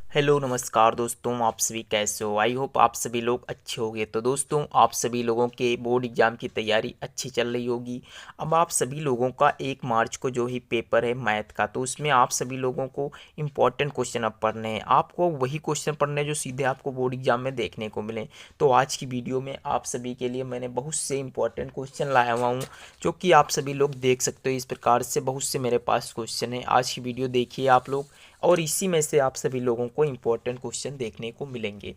Hello नमस्कार दोस्तों, आप सभी कैसे हो। आई होप आप सभी लोग अच्छे होंगे। तो दोस्तों, आप सभी लोगों के बोर्ड एग्जाम की तैयारी अच्छी चल रही होगी। अब आप सभी लोगों का 1 मार्च को जो ही पेपर है मैथ का, तो उसमें आप सभी लोगों को इम्पोर्टेंट क्वेश्चन अब पढ़ने हैं। आपको वही क्वेश्चन पढ़ने हैं जो सीधे आपको बोर्ड एग्जाम में देखने को मिले। तो आज की वीडियो में आप सभी के लिए मैंने बहुत से इंपॉर्टेंट क्वेश्चन लाया हुआ हूँ, जो कि आप सभी लोग देख सकते हो। इस प्रकार से बहुत से मेरे पास क्वेश्चन है। आज की वीडियो देखिए आप लोग, और इसी में से आप सभी लोगों को इम्पोर्टेंट क्वेश्चन देखने को मिलेंगे।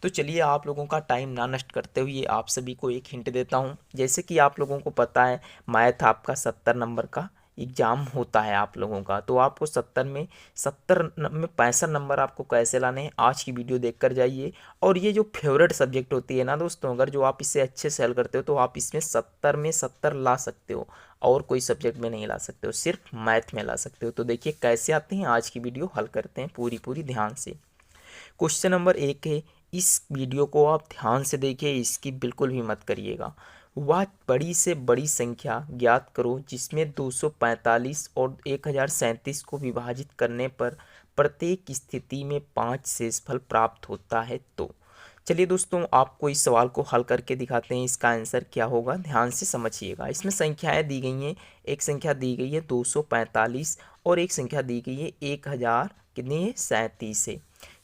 तो चलिए, आप लोगों का टाइम ना नष्ट करते हुए आप सभी को एक हिंट देता हूं। जैसे कि आप लोगों को पता है, मैथ आपका 70 नंबर का एग्जाम होता है आप लोगों का। तो आपको 70 में 65 नंबर आपको कैसे लाने हैं, आज की वीडियो देख कर जाइए। और ये जो फेवरेट सब्जेक्ट होती है ना दोस्तों, अगर जो आप इसे अच्छे से हल करते हो तो आप इसमें 70 में 70 ला सकते हो। और कोई सब्जेक्ट में नहीं ला सकते हो, सिर्फ मैथ में ला सकते हो। तो देखिए कैसे आते हैं, आज की वीडियो हल करते हैं पूरी पूरी ध्यान से। क्वेश्चन नंबर 1 है। इस वीडियो को आप ध्यान से देखिए, इसकी बिल्कुल भी मत करिएगा। वह बड़ी से बड़ी संख्या ज्ञात करो जिसमें 245 और 1037 को विभाजित करने पर प्रत्येक स्थिति में 5 शेषफल प्राप्त होता है। तो चलिए दोस्तों, आपको इस सवाल को हल करके दिखाते हैं। इसका आंसर क्या होगा, ध्यान से समझिएगा। इसमें संख्याएं दी गई हैं। एक संख्या दी गई है 245 और एक संख्या दी गई है 1000 कितनी है 37 है।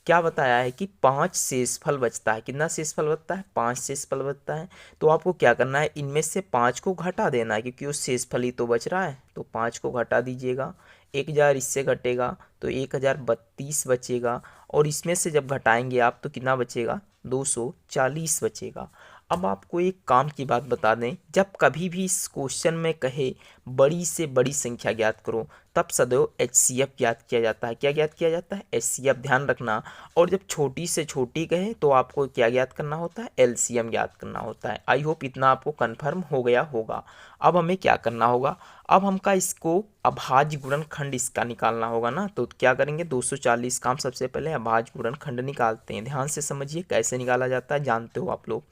क्या बताया है कि 5 शेषफल बचता है। कितना शेषफल बचता है, 5 शेषफल बचता है। तो आपको क्या करना है, इनमें से 5 को घटा देना है, क्योंकि वो शेषफल ही तो बच रहा है। तो 5 को घटा दीजिएगा। 1000 इससे घटेगा तो 1032 बचेगा। और इसमें से जब घटाएंगे आप तो कितना बचेगा, 240 बचेगा। अब आपको एक काम की बात बता दें, जब कभी भी इस क्वेश्चन में कहे बड़ी से बड़ी संख्या ज्ञात करो, तब सदैव एचसीएफ ज्ञात किया जाता है। क्या ज्ञात किया जाता है, एचसीएफ, ध्यान रखना। और जब छोटी से छोटी कहे तो आपको क्या ज्ञात करना होता है, एलसीएम ज्ञात करना होता है। आई होप इतना आपको कन्फर्म हो गया होगा। अब हमें क्या करना होगा, अब हमका इसको अभाज्य गुणनखंड इसका निकालना होगा ना। तो क्या करेंगे, 240 का हम सबसे पहले अभाज्य गुणनखंड निकालते हैं। ध्यान से समझिए कैसे निकाला जाता है, जानते हो आप लोग।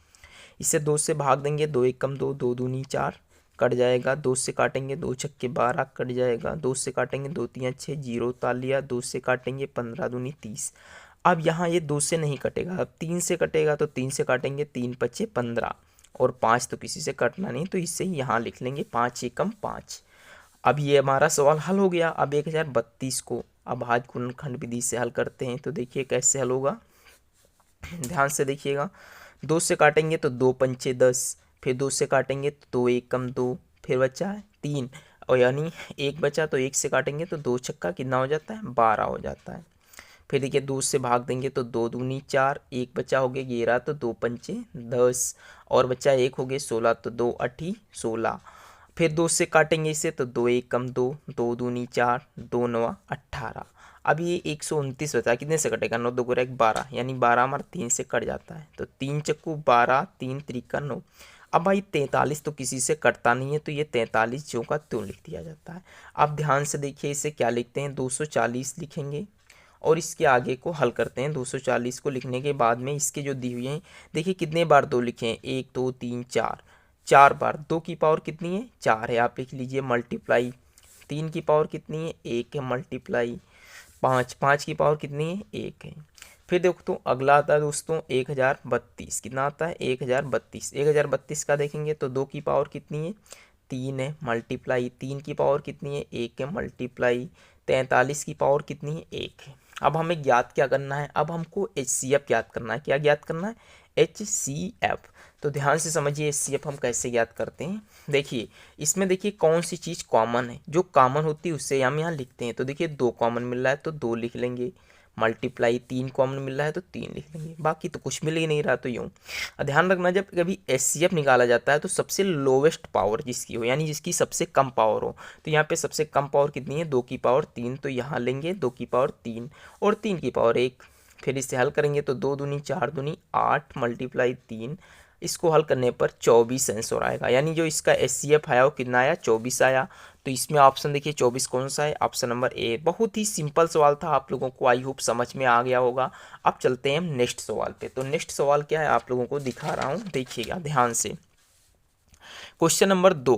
इसे 2 से भाग देंगे, 2 एकम 2, 2 दूनी 4, कट जाएगा। 2 से काटेंगे, 2 छक्के 12, कट जाएगा। 2 से काटेंगे, 2 तियाँ 6, जीरो उतार लिया। 2 से काटेंगे, 15 दूनी 30। अब यहाँ ये 2 से नहीं कटेगा, अब 3 से कटेगा। तो 3 से काटेंगे, 3 पचे 15, और 5 तो किसी से कटना नहीं, तो इससे ही यहाँ लिख लेंगे 5 एकम 5। अब ये हमारा सवाल हल हो गया। अब 1032 को अभाज्य गुणनखंड विधि से हल करते हैं। तो देखिए कैसे हल होगा, ध्यान से देखिएगा। 2 से काटेंगे तो 2 पंचे 10, फिर 2 से काटेंगे तो 2 एकम 2, फिर बचा है 3, और यानी 1 बचा। तो 1 से काटेंगे तो 2 छक्का कितना हो जाता है, 12 हो जाता है। फिर देखिए 2 से भाग देंगे तो 2 दूनी 4, 1 बचा हो गया 11, तो 2 पंचे 10, और बचा 1 हो गए 16, तो 2 अठी 16। फिर 2 से काटेंगे इसे तो 2 एकम 2, 2 दूनी 4, 2 नवा 18। अब ये 129 बचा, कितने से कटेगा, 9 दो गुना 12, यानी 12 हमारा 3 से कट जाता है। तो 3 चक्कू 12, 3 त्रिका 9। अब भाई 43 तो किसी से कटता नहीं है, तो ये 43 जो का त्यों लिख दिया जाता है। अब ध्यान से देखिए, इसे क्या लिखते हैं, 240 लिखेंगे। और इसके आगे को हल करते हैं। 240 को लिखने के बाद में इसके जो दी हुई हैं, देखिए कितने बार 2 लिखे हैं, 1 2 3 4, 4 बार। 2 की पावर कितनी है, 4 है, आप लिख लीजिए मल्टीप्लाई। 3 की पावर कितनी है, 1 है, मल्टीप्लाई। 5, 5 की पावर कितनी है, 1 है। फिर देखो तो अगला आता है दोस्तों 1032। कितना आता है, 1032। 1032 का देखेंगे तो 2 की पावर कितनी है, 3 है, मल्टीप्लाई। 3 की पावर कितनी है, 1 है, मल्टीप्लाई। 43 की पावर कितनी है, 1 है। अब हमें ज्ञात क्या करना है, अब हमको एच सी एफ ज्ञात करना है। क्या ज्ञात करना है, एच सी एफ। तो ध्यान से समझिए एच सी एफ हम कैसे ज्ञात करते हैं। देखिए इसमें देखिए कौन सी चीज़ कॉमन है, जो कॉमन होती है उससे हम यहाँ लिखते हैं। तो देखिए 2 कॉमन मिल रहा है तो 2 लिख लेंगे, मल्टीप्लाई। 3 कॉमन मिल रहा है तो 3 लिख लेंगे, बाकी तो कुछ मिल ही नहीं रहा तो यूँ। ध्यान रखना, जब कभी एच सी एफ निकाला जाता है तो सबसे लोवेस्ट पावर जिसकी हो, यानी जिसकी सबसे कम पावर हो। तो यहाँ पे सबसे कम पावर कितनी है, 2 की पावर 3, तो यहाँ लेंगे 2 की पावर 3 और 3 की पावर 1। फिर इसे हल करेंगे तो 2 दूनी 4 दूनी 8, मल्टीप्लाई 3। इसको हल करने पर 24 आंसर आएगा, यानी जो इसका एच सी एफ आया वो कितना आया, 24 आया। तो इसमें ऑप्शन देखिए 24 कौन सा है, ऑप्शन नंबर ए। बहुत ही सिंपल सवाल था, आप लोगों को आई होप समझ में आ गया होगा। अब चलते हैं नेक्स्ट सवाल पे। तो नेक्स्ट सवाल क्या है, आप लोगों को दिखा रहा हूँ, देखिएगा ध्यान से। Question number 2।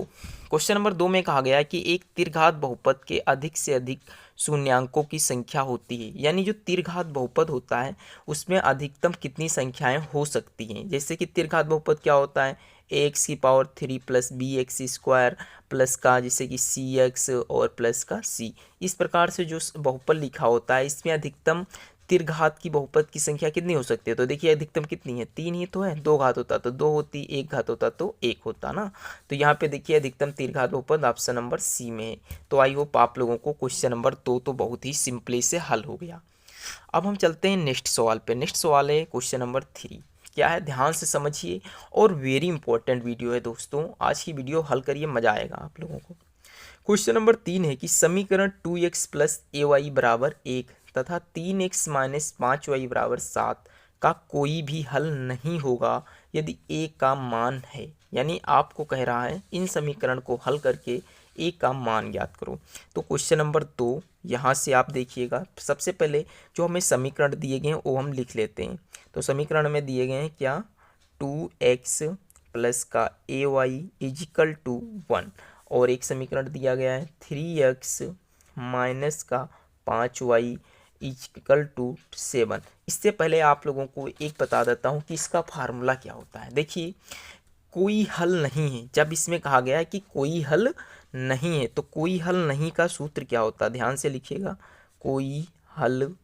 क्वेश्चन नंबर 2 में कहा गया है कि एक त्रिघात बहुपद के अधिक से अधिक शून्यांकों की संख्या होती है, यानी जो त्रिघात बहुपद होता है उसमें अधिकतम कितनी संख्याएं हो सकती हैं। जैसे कि त्रिघात बहुपद क्या होता है, ax⁻³ प्लस bx² प्लस का जैसे कि cx और प्लस का c। इस प्रकार से जो बहुपद लिखा होता है इसमें अधिकतम त्रिघात की बहुपद की संख्या कितनी हो सकती है। तो देखिए अधिकतम कितनी है, 3 ही तो है, 2 घात होता तो 2 होती, 1 घात होता तो 1 होता ना। तो यहाँ पे देखिए अधिकतम त्रिघात बहुपद ऑप्शन नंबर सी में है। तो आई होप आप लोगों को क्वेश्चन नंबर 2 तो बहुत ही सिंपली से हल हो गया। अब हम चलते हैं नेक्स्ट सवाल पे। नेक्स्ट सवाल है क्वेश्चन नंबर 3। क्या है, ध्यान से समझिए और वेरी इंपॉर्टेंट वीडियो है दोस्तों, आज की वीडियो हल करिए, मजा आएगा आप लोगों को। क्वेश्चन नंबर 3 है कि समीकरण 2x प्लस ay बराबर 1 तथा 3x माइनस 5y बराबर 7 का कोई भी हल नहीं होगा यदि a का मान है। यानी आपको कह रहा है इन समीकरण को हल करके a का मान ज्ञात करो। तो क्वेश्चन नंबर 2 यहाँ से आप देखिएगा, सबसे पहले जो हमें समीकरण दिए गए हैं वो हम लिख लेते हैं। तो समीकरण में दिए गए हैं क्या, 2x प्लस का ay इजिकल टू 1, और एक समीकरण दिया गया है 3x माइनस का 5y इक्वल टू 7। इससे पहले आप लोगों को एक बता देता हूँ कि इसका फार्मूला क्या होता है। देखिए कोई हल नहीं है, जब इसमें कहा गया है कि कोई हल नहीं है तो कोई हल नहीं का सूत्र क्या होता है, ध्यान से लिखिएगा, कोई हल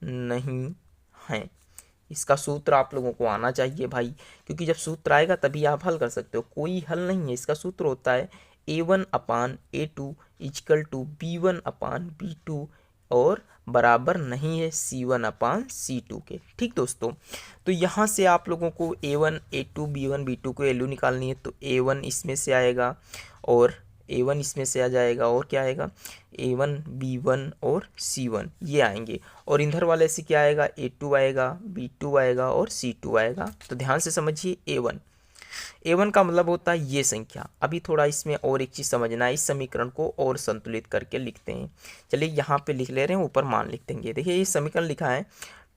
नहीं है। इसका सूत्र आप लोगों को आना चाहिए भाई, क्योंकि जब सूत्र आएगा तभी आप हल कर सकते हो। कोई हल नहीं है, इसका सूत्र होता है a1/a2 इक्वल टू b1/b2 और बराबर नहीं है c1/c2 के। ठीक दोस्तों, तो यहाँ से आप लोगों को a1 a2 b1 b2 को वैल्यू निकालनी है। तो a1 इसमें से आएगा और a1 इसमें से आ जाएगा, और क्या आएगा, a1 b1 और c1 ये आएंगे, और इधर वाले से क्या आएगा, a2 आएगा, b2 आएगा और c2 आएगा। तो ध्यान से समझिए, a1 का मतलब होता है ये संख्या। अभी थोड़ा इसमें और एक चीज़ समझना है, इस समीकरण को और संतुलित करके लिखते हैं। चलिए यहाँ पे लिख ले रहे हैं, ऊपर मान लिख देंगे। देखिए ये समीकरण लिखा है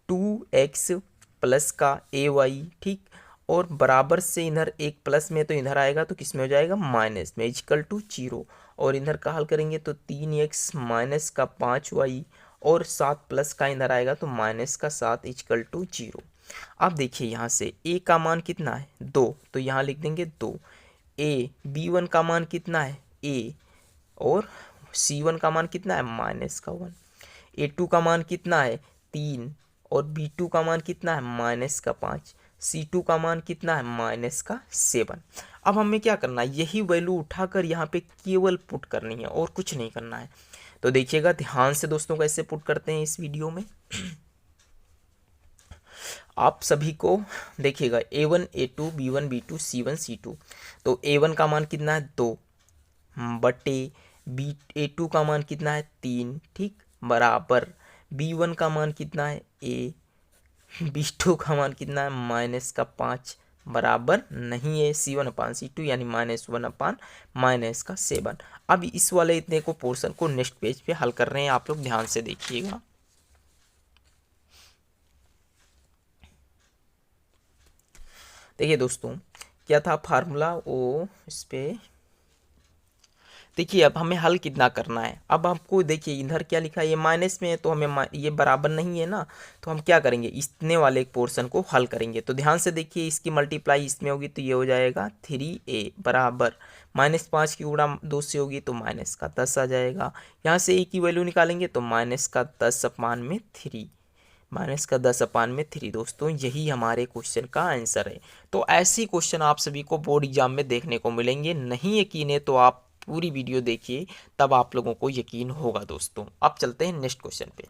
2x प्लस का ay, ठीक, और बराबर से इधर एक प्लस में तो इधर आएगा तो किस में हो जाएगा, माइनस में, इक्वल टू 0, और इधर का हल करेंगे तो 3x माइनस का 5y और 7 प्लस का इधर आएगा तो माइनस का 7 इक्वल टू 0। अब देखिए यहाँ से a का मान कितना है, 2, तो यहाँ लिख देंगे 2। b1 का मान कितना है, a, और c1 का मान कितना है, माइनस का 1। a2 का मान कितना है, 3, और b2 का मान कितना है, माइनस का 5। c2 का मान कितना है, माइनस का 7। अब हमें क्या करना है, यही वैल्यू उठाकर यहाँ पे केवल पुट करनी है और कुछ नहीं करना है। तो देखिएगा ध्यान से दोस्तों कैसे पुट करते हैं इस वीडियो में। आप सभी को देखिएगा a1 a2 b1 b2 c1 c2। तो a1 का मान कितना है, 2 बटे a2 का मान कितना है, 3, ठीक, बराबर b1 का मान कितना है, a, b2 का मान कितना है, माइनस का 5, बराबर नहीं है c1/c2 यानी -1 माइनस का 7। अब इस वाले इतने को पोर्शन को नेक्स्ट पेज पे हल कर रहे हैं, आप लोग ध्यान से देखिएगा। देखिए दोस्तों क्या था फार्मूला, वो इस पे देखिए अब हमें हल कितना करना है। अब आपको देखिए इधर क्या लिखा है, ये माइनस में है तो हमें ये बराबर नहीं है ना, तो हम क्या करेंगे, इतने वाले एक पोर्शन को हल करेंगे। तो ध्यान से देखिए इसकी मल्टीप्लाई इसमें होगी तो ये हो जाएगा 3a बराबर -5 की गुणा 2 से होगी तो माइनस का 10 आ जाएगा। यहाँ से a की वैल्यू निकालेंगे तो माइनस का 10/3, माइनस का 10/3। दोस्तों यही हमारे क्वेश्चन का आंसर है। तो ऐसे क्वेश्चन आप सभी को बोर्ड एग्जाम में देखने को मिलेंगे। नहीं यकीन है तो आप पूरी वीडियो देखिए, तब आप लोगों को यकीन होगा दोस्तों। अब चलते हैं नेक्स्ट क्वेश्चन पे।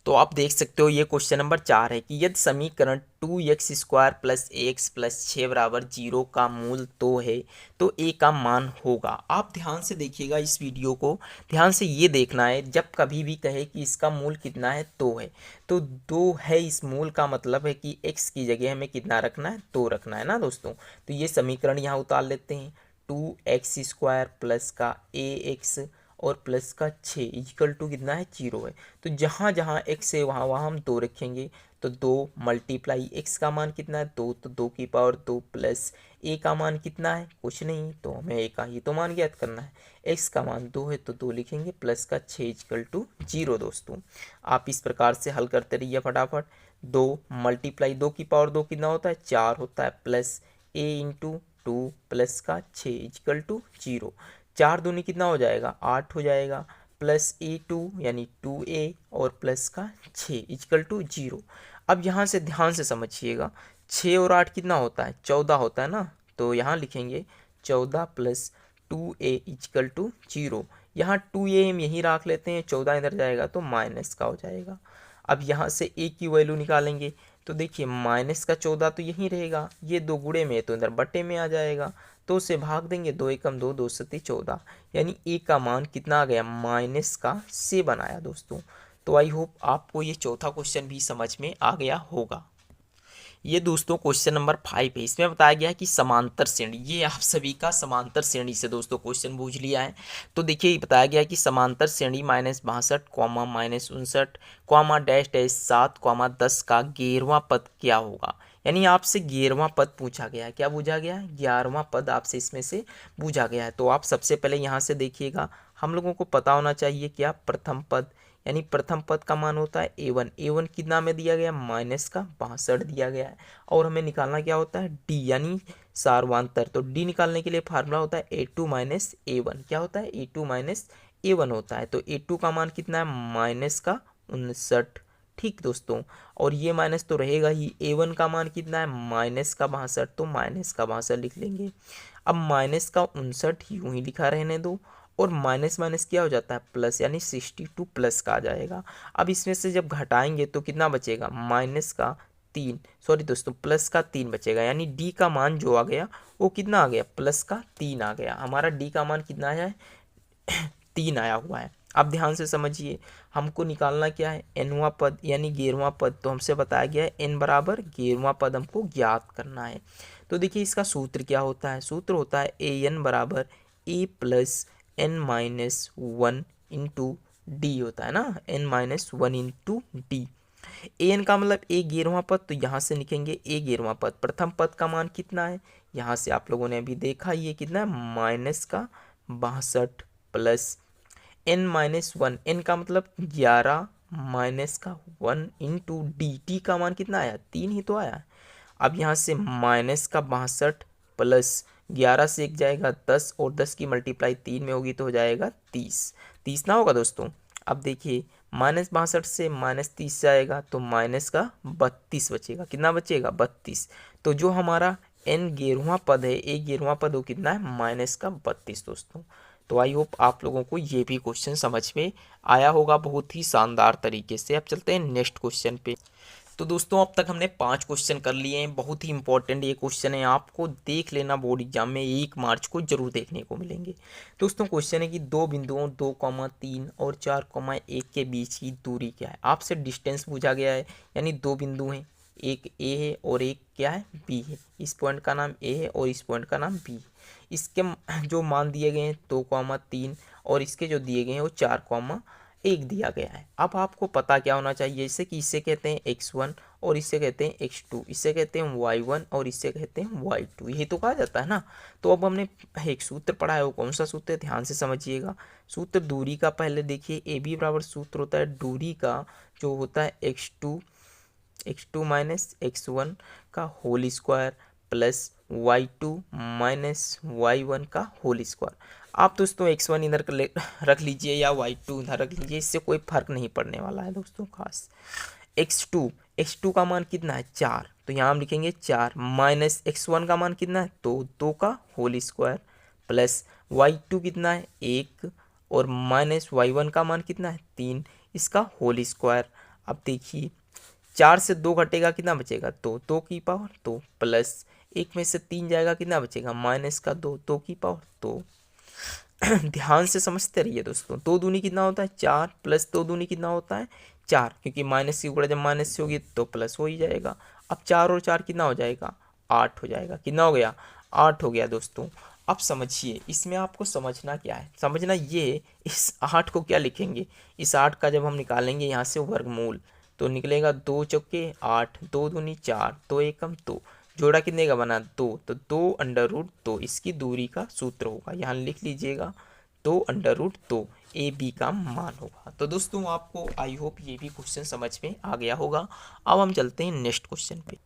तो आप देख सकते हो ये क्वेश्चन नंबर 4 है कि यदि समीकरण 2x² प्लस ax प्लस 6 बराबर 0 का मूल तो है तो a का मान होगा। आप ध्यान से देखिएगा इस वीडियो को, ध्यान से ये देखना है, जब कभी भी कहे कि इसका मूल कितना है, तो है, तो 2 है इस मूल का मतलब है कि x की जगह हमें कितना रखना है, 2 रखना है ना दोस्तों। तो ये समीकरण यहाँ उतार लेते हैं, 2x² प्लस का ax और प्लस का 6 इक्वल टू कितना है 0 है। तो जहाँ जहाँ x है वहाँ वहाँ हम 2 रखेंगे। तो 2 मल्टीप्लाई x का मान कितना है 2, तो 2 की पावर 2 प्लस a का मान कितना है कुछ नहीं, तो हमें a का ही तो मान ज्ञात करना है। x का मान 2 है तो 2 लिखेंगे प्लस का 6 इक्वल टू 0 दोस्तों। आप इस प्रकार से हल करते रहिए फटाफट। 2 मल्टीप्लाई 2 की पावर 2 कितना होता है 4 होता है, प्लस a इंटू 2 प्लस का 6 इक्वल टू 0। 4 दूनी कितना हो जाएगा 8 हो जाएगा, प्लस a2 यानी 2a और प्लस का 6 इक्वल टू 0। अब यहाँ से ध्यान से समझिएगा, 6 और 8 कितना होता है 14 होता है ना, तो यहाँ लिखेंगे 14 प्लस 2a इक्वल टू 0। यहाँ 2a हम यहीं रख लेते हैं, 14 इधर जाएगा तो माइनस का हो जाएगा। अब यहाँ से a की वैल्यू निकालेंगे तो देखिए माइनस का 14 तो यहीं रहेगा, ये 2 गुणे में है तो इधर बटे में आ जाएगा, तो उसे भाग देंगे, 2 एकम 2, 2 सत्ती 14, यानी a का मान कितना आ गया माइनस का 7 आया दोस्तों। तो आई होप आपको ये चौथा क्वेश्चन भी समझ में आ गया होगा। ये दोस्तों क्वेश्चन नंबर 5 है। इसमें बताया गया है कि समांतर श्रेणी, ये आप सभी का समांतर श्रेणी से दोस्तों क्वेश्चन पूछ लिया है। तो देखिए बताया गया है कि समांतर श्रेणी -62 comma -59 comma dash dash 7 comma 10 का 11वां पद क्या होगा। यानी आपसे 11वां पद पूछा गया है। क्या पूछा गया है 11वां पद आपसे इसमें से पूछा गया है। तो आप सबसे पहले यहाँ से देखिएगा, हम लोगों को पता होना चाहिए क्या प्रथम पद, यानी प्रथम पद का मान होता है a1। a1 कितना में दिया गया -62 दिया गया है, और हमें निकालना क्या होता है d यानी सार्वांतर। तो d निकालने के लिए फार्मूला होता है a2 माइनस a1। क्या होता है a2 माइनस a1 होता है। तो a2 का मान कितना है -59। ठीक दोस्तों, और ये माइनस तो रहेगा ही। a1 का मान कितना है -62, तो -62 लिख लेंगे। अब -59 यूं ही लिखा रहने दो, और माइनस माइनस क्या हो जाता है प्लस, यानी 62 प्लस का आ जाएगा। अब इसमें से जब घटाएंगे तो कितना बचेगा -3, सॉरी दोस्तों प्लस का 3 बचेगा, यानी डी का मान जो आ गया वो कितना आ गया +3 आ गया। हमारा डी का मान कितना आया है 3 आया हुआ है। अब ध्यान से समझिए, हमको निकालना क्या है nवां पद यानी 11वां पद। तो हमसे बताया गया है n बराबर 11वां पद हमको ज्ञात करना है। तो देखिए इसका सूत्र क्या होता है, सूत्र होता है an बराबर a plus n-1 into D होता है ना, n-1 इंटू डी। an का मतलब a 11वां पद, तो यहाँ से लिखेंगे a 11वां पद। प्रथम पद का मान कितना है, यहाँ से आप लोगों ने अभी देखा ये कितना है -62 प्लस n-1, n का मतलब 11 माइनस का 1 इंटू डी का मान कितना आया 3 ही तो आया। अब यहाँ से -62 प्लस 11 से 1 जाएगा 10, और 10 की मल्टीप्लाई 3 में होगी तो हो जाएगा 30 ना होगा दोस्तों। अब देखिए -62 से -30 जाएगा तो -32 बचेगा, कितना बचेगा 32। तो जो हमारा n 11वां पद है, a 11वां पद वो कितना है -32 दोस्तों। तो आई होप आप लोगों को ये भी क्वेश्चन समझ में आया होगा बहुत ही शानदार तरीके से। अब चलते हैं नेक्स्ट क्वेश्चन पे। तो दोस्तों अब तक हमने 5 क्वेश्चन कर लिए हैं। बहुत ही इंपॉर्टेंट ये क्वेश्चन है, आपको देख लेना, बोर्ड एग्जाम में 1 मार्च को जरूर देखने को मिलेंगे। दोस्तों क्वेश्चन है कि दो बिंदुओं 2,3 और 4,1 के बीच की दूरी क्या है। आपसे डिस्टेंस पूछा गया है, यानी दो बिंदु हैं, एक ए है और एक क्या है बी है। इस पॉइंट का नाम ए है और इस पॉइंट का नाम बी है। इसके जो मान दिए गए हैं 2,3 और इसके जो दिए गए हैं वो 4,1 दिया गया है। अब आपको पता क्या होना चाहिए, जैसे कि इसे कहते हैं x1 और इसे कहते हैं x2, इसे कहते हैं y1 और इसे कहते हैं y2, यही तो कहा जाता है ना। तो अब हमने एक सूत्र पढ़ा है, वो कौन सा सूत्र है ध्यान से समझिएगा। सूत्र दूरी का पहले देखिए, ए बी बराबर सूत्र होता है दूरी का जो होता है x2 माइनस x1 का whole square plus y2 minus y1 का होल स्क्वायर। आप दोस्तों x1 इधर रख लीजिए या y2 इधर रख लीजिए, इससे कोई फर्क नहीं पड़ने वाला है दोस्तों खास। x2 का मान कितना है 4, तो यहाँ हम लिखेंगे 4 माइनस x1 का मान कितना है 2 का होल स्क्वायर प्लस y2 कितना है 1 और माइनस y1 का मान कितना है 3, इसका होल स्क्वायर। अब देखिए 4 से 2 घटेगा कितना बचेगा 2 की पावर 2 प्लस 1 में से 3 जाएगा कितना बचेगा माइनस का 2 की पावर 2। ध्यान से समझते रहिए दोस्तों, 2 दूनी कितना होता है 4 प्लस 2 दूनी कितना होता है 4, क्योंकि माइनस की गुणा जब माइनस से होगी तो प्लस हो ही जाएगा। अब 4 और 4 कितना हो जाएगा 8 हो जाएगा, कितना हो गया 8 हो गया दोस्तों। अब समझिए इसमें आपको समझना क्या है, समझना ये है, इस 8 को क्या लिखेंगे, इस 8 का जब हम निकालेंगे यहाँ से वर्गमूल तो निकलेगा 2 चौके 8, 2 दूनी 4, 2 एकम 2, जोड़ा कितने का बना 2, तो 2√2 इसकी दूरी का सूत्र होगा, यहाँ लिख लीजिएगा 2√2 ए बी का मान होगा। तो दोस्तों आपको आई होप ये भी क्वेश्चन समझ में आ गया होगा। अब हम चलते हैं नेक्स्ट क्वेश्चन पे।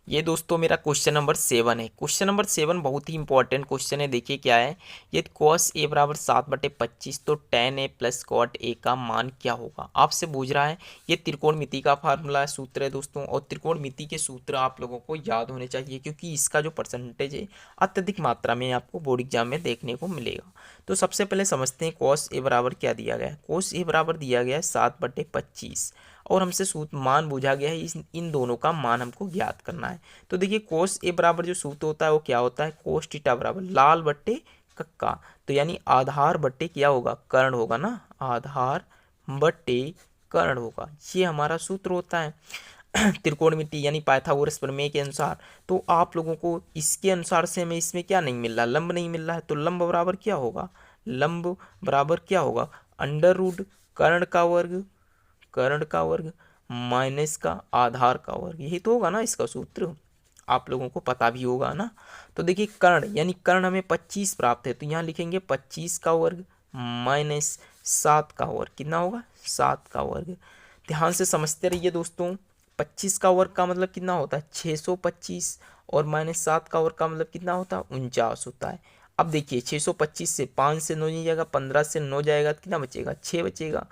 ये दोस्तों मेरा क्वेश्चन नंबर 7 है। क्वेश्चन नंबर 7 बहुत ही इंपॉर्टेंट क्वेश्चन है। देखिए क्या है, ये cos a बराबर 7/25 तो tan a plus cot a का मान क्या होगा, आपसे पूछ रहा है। ये त्रिकोणमिति का फार्मूला है, सूत्र है दोस्तों, और त्रिकोणमिति के सूत्र आप लोगों को याद होने चाहिए क्योंकि इसका जो परसेंटेज है अत्यधिक मात्रा में आपको बोर्ड एग्जाम में देखने को मिलेगा। तो सबसे पहले समझते हैं cos a बराबर क्या दिया गया है। cos a बराबर दिया गया है 7/25 और हमसे सूत्र मान पूछा गया है, इन दोनों का मान हमको ज्ञात करना है। तो देखिए cos a बराबर जो सूत्र होता है वो क्या होता है, cos थीटा बराबर लाल बट्टे कक्का, तो यानी आधार बट्टे क्या होगा, कर्ण होगा ना, आधार बट्टे कर्ण होगा, ये हमारा सूत्र होता है त्रिकोणमिति यानी पाइथागोरस प्रमेय के अनुसार। तो आप लोगों को इसके अनुसार से हमें इसमें क्या नहीं मिल रहा, लंब नहीं मिल रहा है, तो लंब बराबर क्या होगा, लंब बराबर क्या होगा, अंडर रूट कर्ण का वर्ग माइनस का आधार का वर्ग, यही तो होगा ना इसका सूत्र, आप लोगों को पता भी होगा ना। तो देखिए कर्ण यानी कर्ण हमें 25 प्राप्त है, तो यहाँ लिखेंगे 25 का वर्ग माइनस 7 का वर्ग, कितना होगा 7 का वर्ग। ध्यान से समझते रहिए दोस्तों, 25 का वर्ग का मतलब कितना होता है 625 और माइनस 7 का वर्ग का मतलब कितना होता है 49 होता है। अब देखिए 625 से 5 से 9 नहीं जाएगा, 15 से 9 जाएगा तो कितना बचेगा 6 बचेगा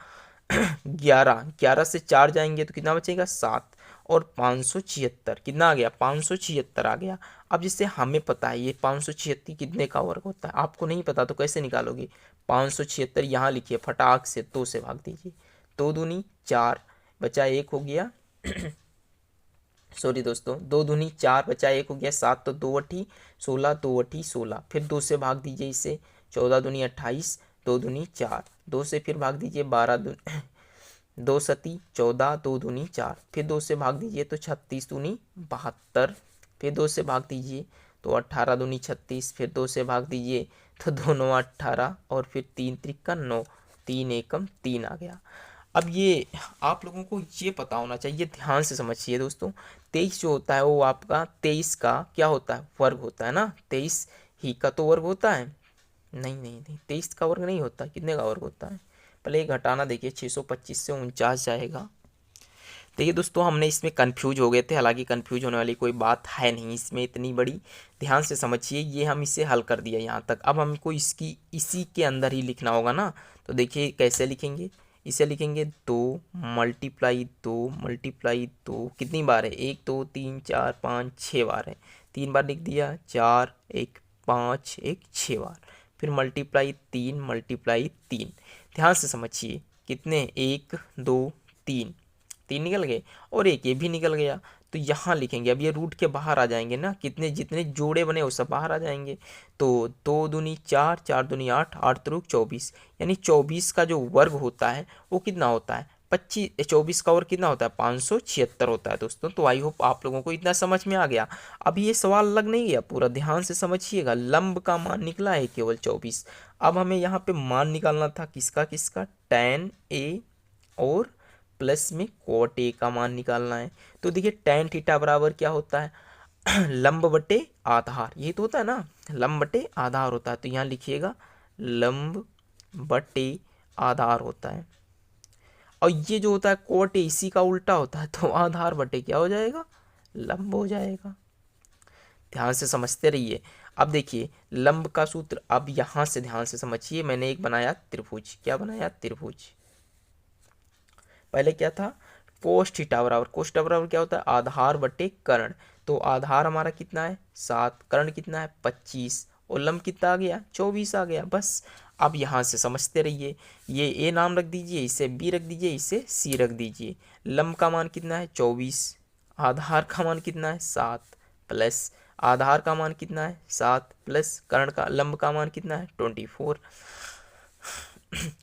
11 से 4 जाएंगे तो कितना बचेगा 7 और 576 कितना आ गया 576 आ गया। अब जिससे हमें पता है ये 576 कितने का वर्ग होता है, आपको नहीं पता तो कैसे निकालोगे, 576 यहाँ लिखिए फटाक से 2 से भाग दीजिए, 2 दूनी 4 बचा 1 हो गया सॉरी दोस्तों 2 दूनी 4 बचा 1 हो गया 7, तो 2 अठी 16, 2 अठी 16, फिर 2 से भाग दीजिए इसे, 14 दूनी 28, 2 दूनी 4, 2 से फिर भाग दीजिए 12 2 सती 14, 2 दूनी 4, फिर 2 से भाग दीजिए तो 36 दूनी 72, फिर 2 से भाग दीजिए तो 18 दूनी 36, फिर 2 से भाग दीजिए तो 2 9 18 और फिर 3 त्रिका 9, 3 एकम 3 आ गया। अब ये आप लोगों को ये पता होना चाहिए, ध्यान से समझिए दोस्तों, 23 जो होता है वो आपका 23 का क्या होता है वर्ग होता है ना, 23 ही का तो वर्ग होता है, नहीं नहीं नहीं 23 का वर्ग नहीं होता, कितने का वर्ग होता है, पहले एक घटाना देखिए 625 से 49 जाएगा। देखिए दोस्तों हमने इसमें कंफ्यूज हो गए थे, हालांकि कंफ्यूज होने वाली कोई बात है नहीं इसमें इतनी बड़ी, ध्यान से समझिए, ये हम इसे हल कर दिया यहाँ तक। अब हमको इसकी इसी के अंदर ही लिखना होगा ना, तो देखिए कैसे लिखेंगे, इसे लिखेंगे 2 कितनी बार है 1 2 3 4 5 6 बार है, 3 बार लिख दिया 4 1 5 1 6 बार, फिर मल्टीप्लाई 3 ध्यान से समझिए कितने 1 2 3 3 निकल गए और एक ये भी निकल गया, तो यहाँ लिखेंगे, अब ये रूट के बाहर आ जाएंगे ना, कितने जितने जोड़े बने वो सब बाहर आ जाएंगे, तो 2 दूनी 4 4 दूनी 8 8 त्रिक 24, यानी 24 का जो वर्ग होता है वो कितना होता है 24 का वर्ग कितना होता है 576 होता है दोस्तों। तो आई होप आप लोगों को इतना समझ में आ गया। अब ये सवाल लग नहीं गया पूरा, ध्यान से समझिएगा, लंब का मान निकला है केवल 24। अब हमें यहाँ पे मान निकालना था किसका किसका, tan a और प्लस में cot a का मान निकालना है। तो देखिए tan थीटा बराबर क्या होता है लंब बटे आधार, यही तो होता है ना, लंब बटे आधार होता है, तो यहाँ लिखिएगा लंब बटे आधार होता है। और ये जो होता है cot a इसी का उल्टा होता है, तो आधार बटे क्या हो जाएगा लंब हो जाएगा। ध्यान से समझते रहिए। अब देखिए लंब का सूत्र, अब यहाँ से ध्यान से समझिए, मैंने एक बनाया त्रिभुज, क्या बनाया त्रिभुज, पहले क्या था कोस थीटा बराबर क्या होता है आधार बटे कर्ण, तो आधार हमारा कितना है 7, कर्ण कितना है 25 और लंब कितना आ गया 24 आ गया, बस। अब यहाँ से समझते रहिए, ये ए नाम रख दीजिए, इसे बी रख दीजिए, इसे सी रख दीजिए, लंब का मान कितना है 24, आधार का मान कितना है 7 प्लस आधार का मान कितना है 7 प्लस कर्ण का लंब का मान कितना है 24।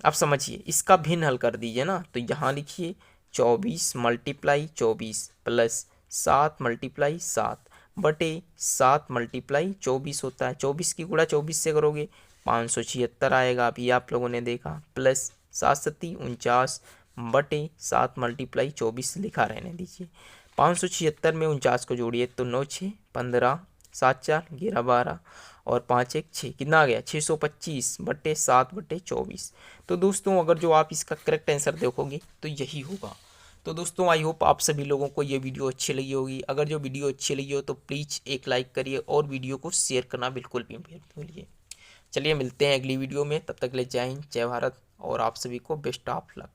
अब समझिए इसका भिन्न हल कर दीजिए ना, तो यहाँ लिखिए 24 × 24 प्लस 7 × 7 बटे 7 मल्टीप्लाई 24 होता है। 24 की गुणा 24 से करोगे 576 आएगा, अभी आप लोगों ने देखा। प्लस 7×7 = 49 बटे 7 मल्टीप्लाई 24 लिखा रहने दीजिए। 576 में 49 को जोड़िए तो 9×6 = 15, 7×4 = 11, 12 और 5×1 = 6, कितना आ गया 625 बटे 7 बटे 24। तो दोस्तों अगर जो आप इसका करेक्ट आंसर देखोगे तो यही होगा। तो दोस्तों आई होप आप सभी लोगों को ये वीडियो अच्छी लगी होगी। अगर जो वीडियो अच्छी लगी हो तो प्लीज़ एक लाइक करिए और वीडियो को शेयर करना बिल्कुल भी मत भूलिए। चलिए मिलते हैं अगली वीडियो में, तब तक के लिए जय हिंद, जय भारत और आप सभी को बेस्ट ऑफ लक।